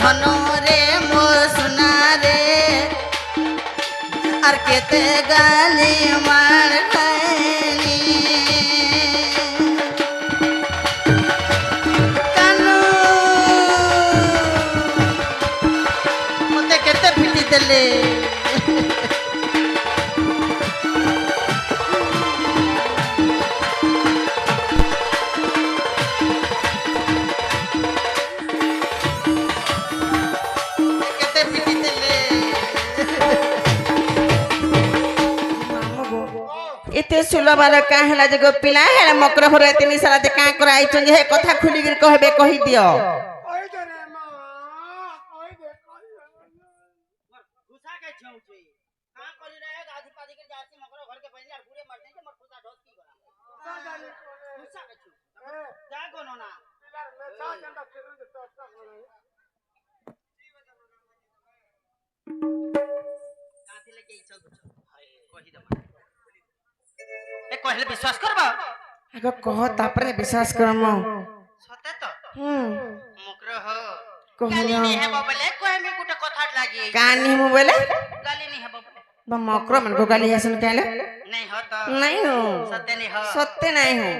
धन रे मो सुना रे আর কেতে গালি মার খাইনি কানু মতে কেতে পিটি দেলে इते सुलभार का है जो पिला है मकर भर तीन सारा क्या कराई कथा खुली कहबे कही दियो कहले विश्वास करबा आगो कह तापरे विश्वास करम सते तो मुकरो हो कहनी नहीं है बोले कोई में गुटे कथा लागी कानी मु बोले गाली नहीं है बोले बा मकरो मन को गाली हसन कहले नहीं हो तो नहीं हो सत्य नहीं हो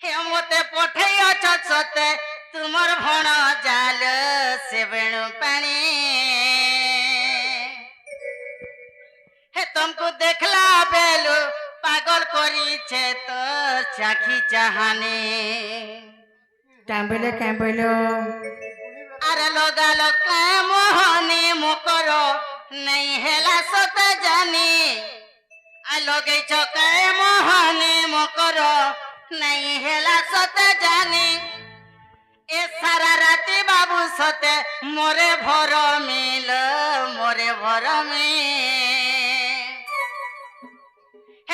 हे मते पठैया सते तुमर भण जाल सेबण पानी हे तुमको देखला बेलू पागल करी छे तो चाखी चाहने कांबेलो अरे लोगा लोग मोहने मुकरो नहीं हेला सत जानी आ लोगे चके मोहने मुकरो नहीं हेला सत जानी ए सारा राती बाबू सते मोरे भर मिल मोरे भर में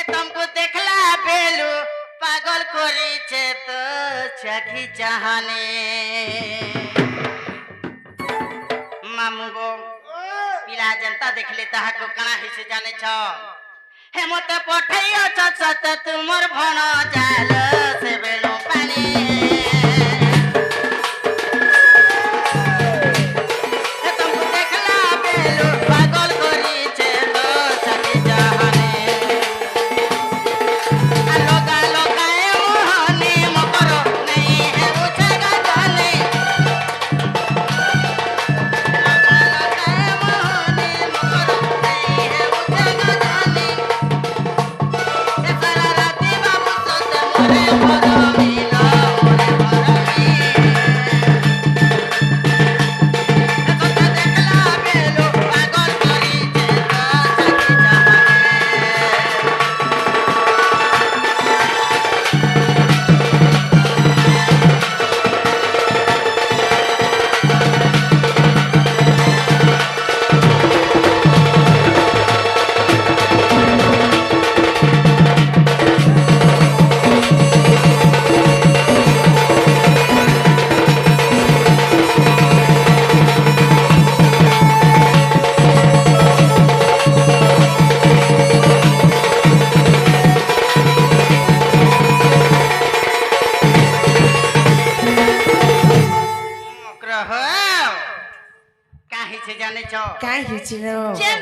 तुमको देखला बेलू पागल करी छे तो चाखी चाहने मामुगो पिला जनता देखले ताहा को कणा ही से जाने छ हे मते पठैयो सत तुमर भण जाल से बेलू पानी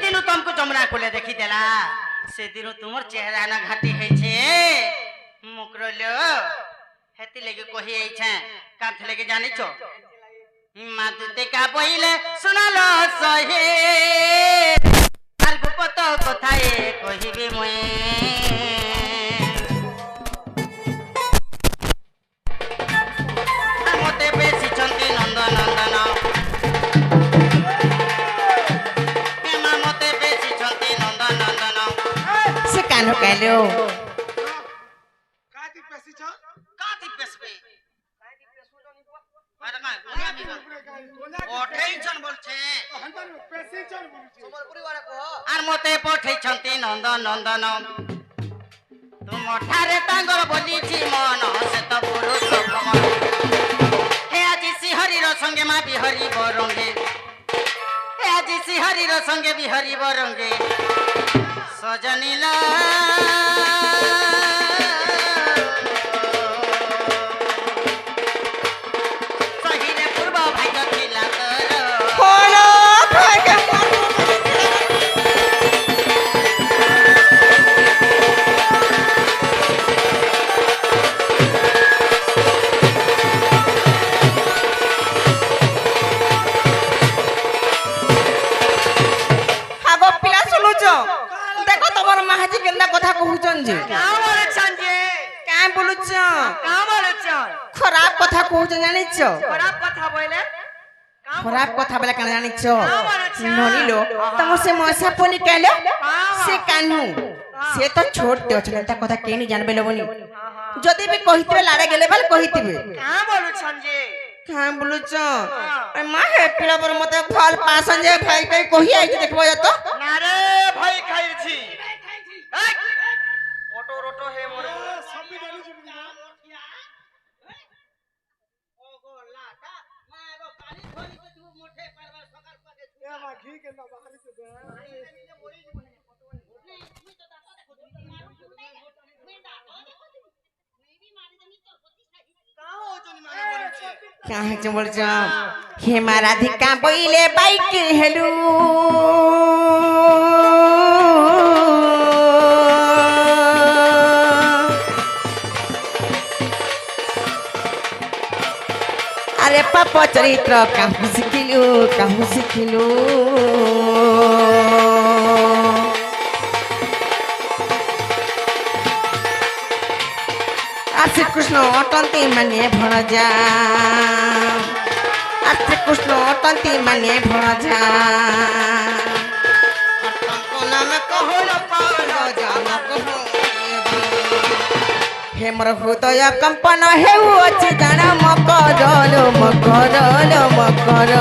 दिनु तुमको जमुना खोले देखी देला से दिनु तुमर चेहरा ना घाटी है छे मुकरलो हेती लेके कही आई छे काथ लेके जानी छो मातुते का पहिले सुनालो सहे आल गुपत कथाए कहिबे मय मते बेसी चंती नंद नंदन कानो कहलो काती पेसी छ काती पेसबे अरे का गोनिया भी पठै छन बोलछे हनतन पेसी छन बोलछे समरपुरी वाला को आर मते पठै छन्ती नंदन नंदन तुम ठारे तांगर बोली छी मन से त पुरुष कमल हे आजि सिहरी रो संगे मा बिहरी बरंगे हे आजि सिहरी रो संगे बिहरी बरंगे सजनीला सहीरे पूर्व भाग्य थिला तर কথা কহুছন যে কাই বলুছ খরাপ কথা কহুছন জানিছ খরাপ কথা বলে কেন জানিছ ননিলো তম সে মশা পনি কেলে সে কানু সে তো ছোটতে অছন তা কথা কেনি জানবে লবনি যদি भी কহিতবে লাড়ে গেলে বল কহিতবে কাই বলুছন যে কাই বলুছ মা হে পিলা পর মতে ফল পাসন যে ভাই কই কহি আইছি দেখবো তো না রে ভাই খাইছি অটো রটো হে মোর সবি ডালি চুবি না ও গো লাটা মা গো কালি ধরি তো তু মোঠে পারবা সকাল পাকে এ মা ঘি কে না বাহারি তো মরি জীবন नहीं তুমি তো দাতা দেখো তুমি মারু নাই मैं दाता देखो मैं भी मारी देनी तो का हो चनी माने बोलछे काहे च बोलछ हे माराधिका बइले बाइक हेलु अरे पाप चरित्र कहूँ शिखिलु श्री कृष्ण अटंती माने भणजा श्री कृष्ण अटंती माने भणजा नाम कहो हे मोर हृदय कंपन हेउ अछि जान मकर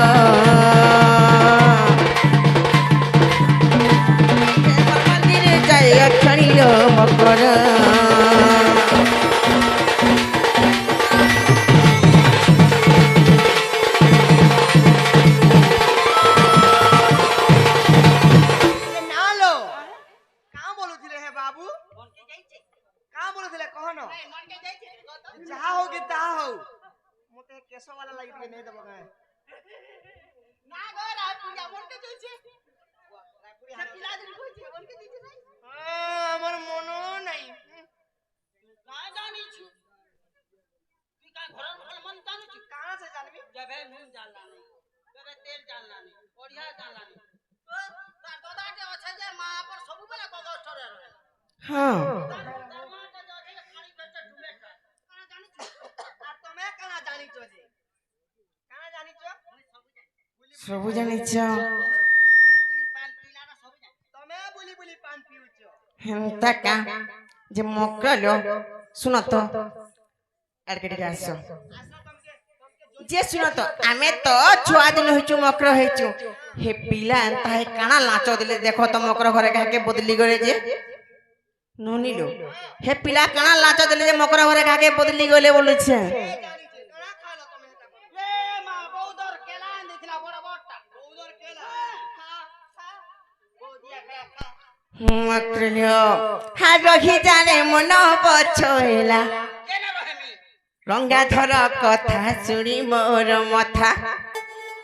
मंदिर जाय खणी मकर केसो वाला लाइट के नहीं दबो गए ना गो रायपुरिया बोलते जइছে रायपुरिया पिला दिन कइছে बोलके दिছে नहीं हमर मनो नहीं ना जानी छु तू का घर मन जानी छु कहां से जानबी जबे नून जानला नहीं जबे तेल जानला नहीं बढ़िया जानला नहीं तो तार दादा के अछि जे मां पर सब बेला कगस्टर रहे हां सबु जानिछ तमे बुली बुली पान पिउछ हेंता का जे मकलो सुन तो आरकेटी आसो जे सुन तो आमे तो छुआ दिन होइछु मकर होइछु हे पिला एंता हे काना लाचो दिले देखो तो मकर घरे काके बदली गले जे नोनिलो हे पिला काना लाचो दिले जे मकर घरे काके बदली गले बोलै छे रही जाने मन पछोला रंगाधर कथा शुणी मोर मथा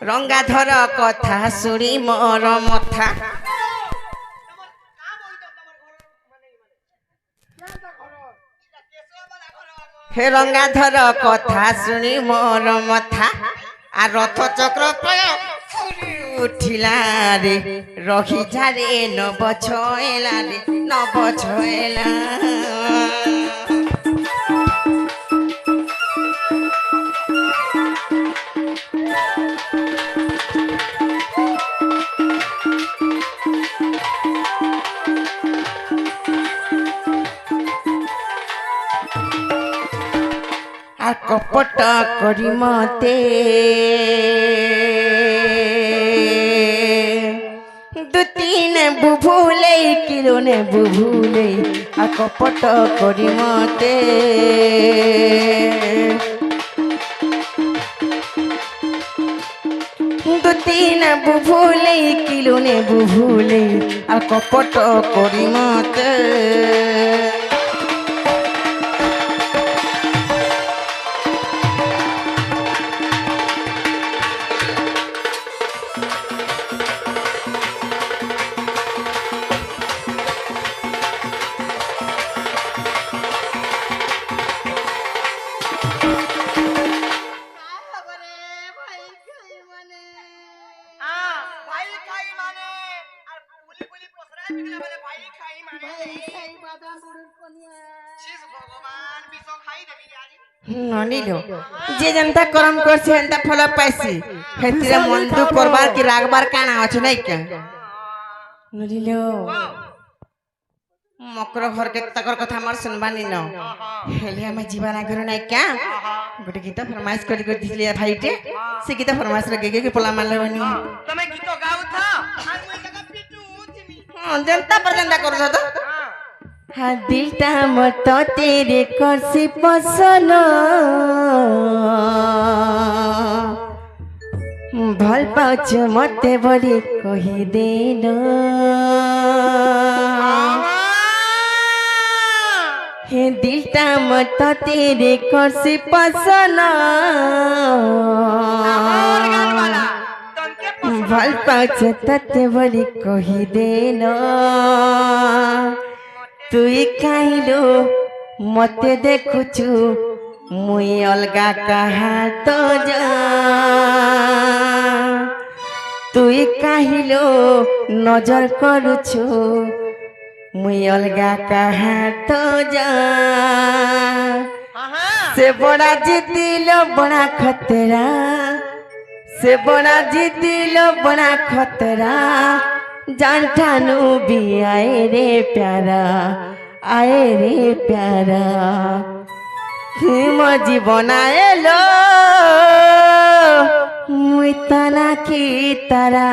रंगाधर कथा शुणी मोर मथा हे रंगाधर कथा शुणी मोर मथा आ रथ चक्र उठिला रे रही झारे न बछोएला रे न बछोएला आ कपट करी मते तीन बुभुले किलो ने बुभुले आ कपट करी मते दो तीन बुभुले किलो ने बुभुले आ कपट करी मते ননিলো যে যেনতা করম করছে হেনতা ফল পাইছি হেতিরে মন দুঃখ করবার কি রাগবার কানা আছে নাই কে ননিলো মকর ঘর কে তাকর কথা আমার শুনবানি ন হেলে আমি জীবন আগর নাই কে গোটে গীত ফরমাইশ করি করি দিলি ভাইটে সে গীত ফরমাইশ রে গে পোলা মারলেনি তুমি গীত গাউথ আর মই জায়গা পিটু তুমি জনতা पर जनता करू तो हाँ दिलटा मत तेरे करसी पसन भल पाउछ मते बड़ी कही देन हे दिलटा मत तेरे करसी पसन भल पाउछ तते बड़ी कही देन तुई काहिलो मते देखुचु मुई अलगा कहा तो जा तुई काहिलो नजर करुछु मुई अलगा कहा तो जा से बड़ा जिदिलो बड़ा खतरा से बड़ा जिदिलो बड़ा खतरा जानठानु भी आए रे प्यारा तुम जीवन आएलो मुई तना की तारा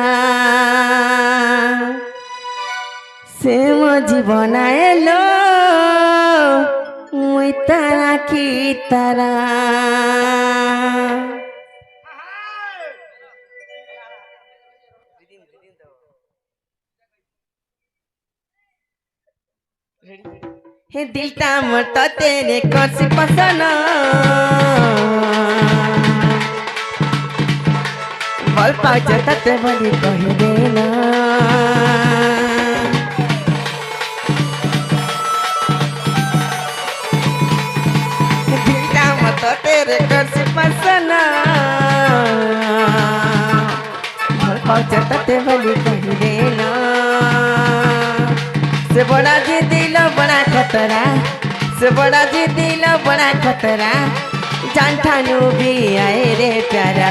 से मो जीवन आएलो मुई तना की तारा हे दिलटा मोर तो तेरे करसी पसन भल पाउछ तते बड़ी कही देन दिलटा मोर तो तेरे करसी पसन भल पाउछ तते बड़ी कही देन से बड़ा जी दिल बड़ा खतरा से बड़ा जी दिल बड़ा खतरा जानठानु भी आए रे प्यारा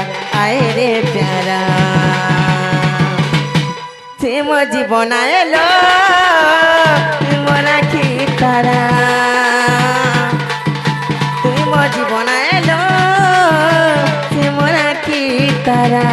से मो जीवन आएलो मोरा की तारा तुम मो जीवन आएलो से मोरा की तारा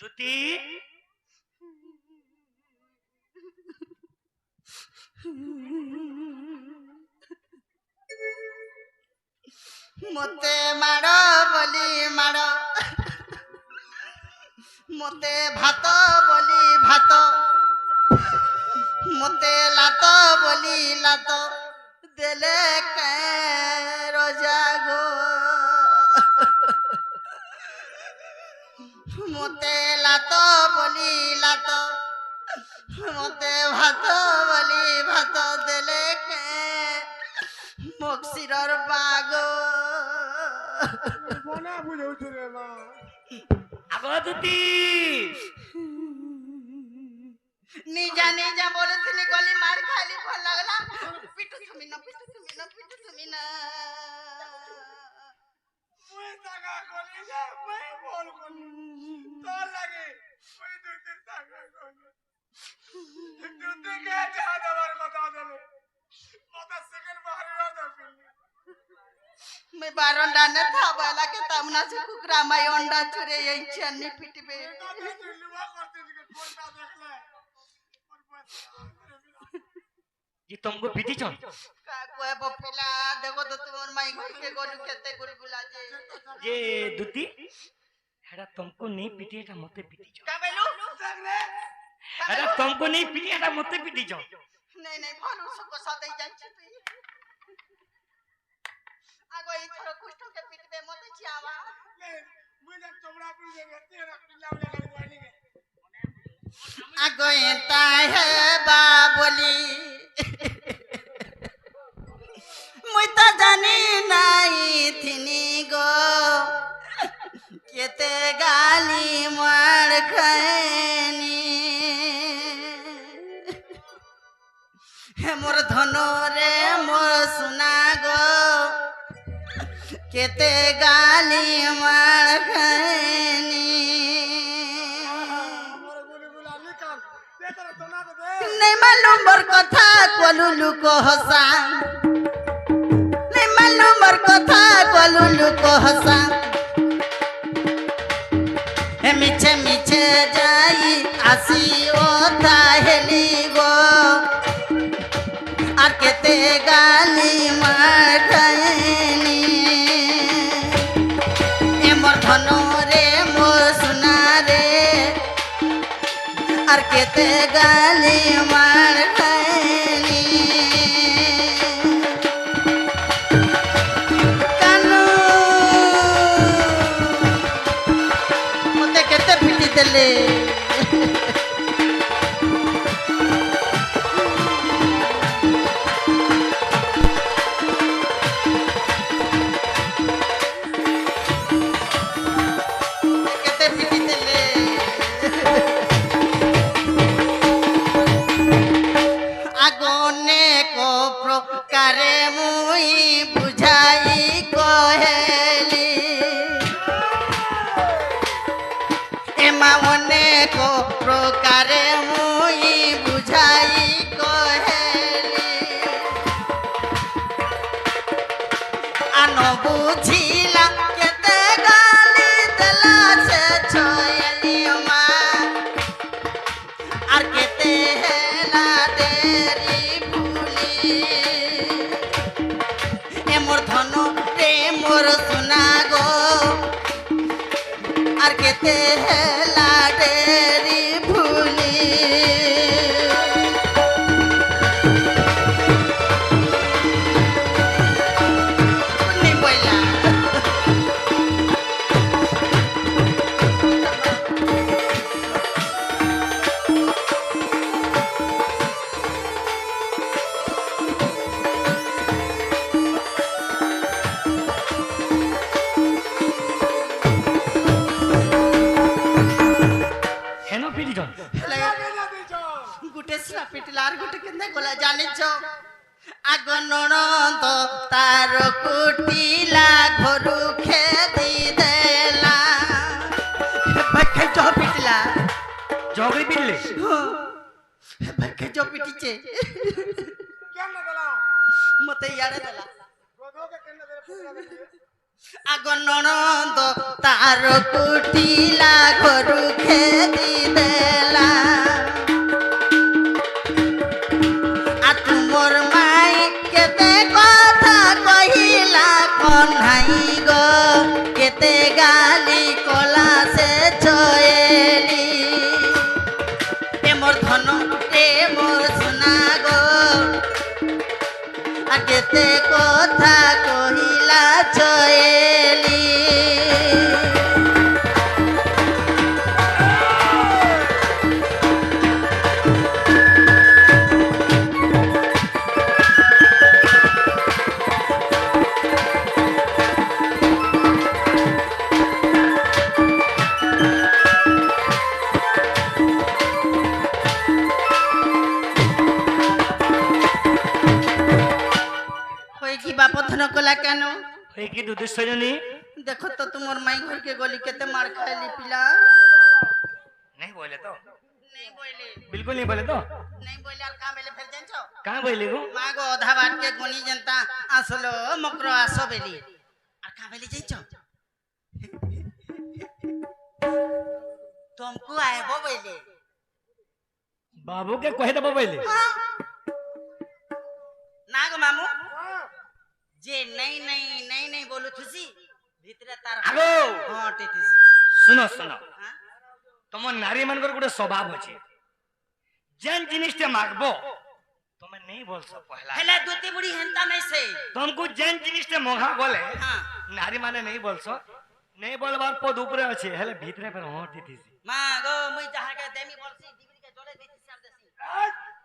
দুতি মতে মাড় বলি মাড় মতে ভাত বলি ভাত মতে লাত বলি লাত দেলে রোজা গো মতে লাত বলি লাত মতে ভাত বলি ভাত দেলে মকসিরর বাগ আগো দুতি নিজা নিজা বলেছিলি গলি মার খালি ভাল লাগলা পিটু তুমি না পিটু তুমি না পিটু তুমি না मैं तगा कोली जा मैं बोल कोली तो लगे मैं दूसरे तगा कोली दूसरे के जहां दवर बता देले पता सेकंड बाहर आ दे मैं बारंडा न था वाला के तमना से कुकरा मैं अंडा चुरे यही चन्नी पिटबे लुवा करते के कोलटा देख ले और बस ये तुमको पीटी चल का कोई बपेला देखो तो तुम माई घर के गोलू केते गुलगुला जे ये दुती हेड़ा तुमको नहीं पीटी एटा मते पीटी चल का बेलू देख ले अरे तुमको नहीं पीटी एटा मते पीटी चल नहीं नहीं भलू सको सदै जाछ तू आगो ई थोड़ा कुष्ट के पिटबे मते छियावा ले मुझे चमड़ा पर जे तेरा पिल्ला वाला लगवानी के आगो एता है बाबली मुई तो जानी नहीं थिनी गो केते गाली मार खैनी हे मोर धनो रे मोर सुना गो केते गाली मार खैनी हमारे गुलगुला निकाल दे तेरा तना तो दे नहीं मालूम मोर कथा कोलुलु को हसा नहीं मालूम मोर कथा कोलुलु को हसा हे मिछे मिछे जाई आसी ओ ताहेली गो আর কেতে গালি মার খাইনি এ মোর ধন রে মোর সোনা রে আর কেতে গালি মার খাইনি কানু মতে কেতে পিটি দেলে কেতে পিটি দেলে আগনে কো প্রকারে মুই বুঝাই কহেলি এমা অনেক প্রকারে মুই বুঝাই কহেলি আন বুঝিলা কেতে গালি দেলা সে ছয়লি মা আর কেতে হেলা দেরি ভুলি এ মোর ধন রে মোর সোনা গো আর কেতে হেলা দেরি ভুলি নি বইলা हेनो पीटी चल ना दे जो गुटे सिला पिटला আর গুটে কেনে গলা জানিছ আগ ননদ তার কুটিলা ঘরু খেদি দেলা ভাই তো পিটলা जोगरी पिटले ভাই তো পিটিছে क्या ना दला মতে ইয়ারে দেলা गोदो के केने दे पुतला दे আগ ননদ তার কুটিলা ঘরু খেদি দেলা আর তুমর মাই কেতে কথা কহিলা কন্হাই গো কেতে গালি কলা সে ছয়েলি এ মোর ধন এ মোর সোনা গো আর কেতে কথা কহিলা ছয়েলি হয়ে কি বাপ ধন কলা কেন হয়ে কি দুধ সজনী দেখো তো তোমার মাই ঘর के गली केते मार खाइली पिला नहीं बोले तो नहीं बोले बिल्कुल नहीं बोले तो नहीं बोले আর কাম বেলে ফের জানছো कहाँ बोले गो মা গো অধা বাট के গনি জনতা আসলো মকর আসো বেলি আর কাম বেলে যাইছো तुमको आएबो बेले बाबू के कहे तो बोले ना गो मामू जे नहीं नहीं नहीं नहीं बोलू थुसी ভিতরে তার আগো হটে থুসি सुनो सुनो হ্যাঁ तुम नारी मन गोटे स्वभाव अच्छे जेन जिनिस मागबो तुम नहीं बोल सो पहला हेला दुती बुढ़ी हेंता नहीं से तुमको जेन जिनिस मोघा बोले हां नारी माने नहीं बोल सो नहीं बोलबार पद ऊपरे अच्छे हेले भीतरे पर होती थी মা গো মুই যাহা কে দেমি বলছি ডিগ্রি কে জলে দিছি সার দেছি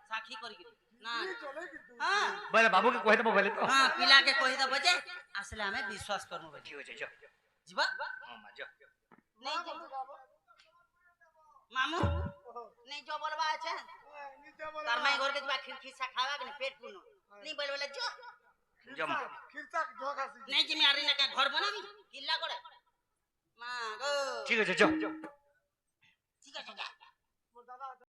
সাক্ষী করি না হ্যাঁ बोले बाबू के कहे तो बोले तो हां पिला के कहि दबो जे আসলে আমি বিশ্বাস করমু বেটি ठीक है जाओ जीवा हां मा जाओ नहीं मामू नहीं जो बोलबा আছে तार माई घर के जीवा खिड़की से खावा के पेट पुनो नहीं बोल बोले जो जाओ খিরচাক ঢোকাছি नहीं जिमी आरी ना का घर बनाबी किल्ला करे मां गो ठीक है जाओ ठीक है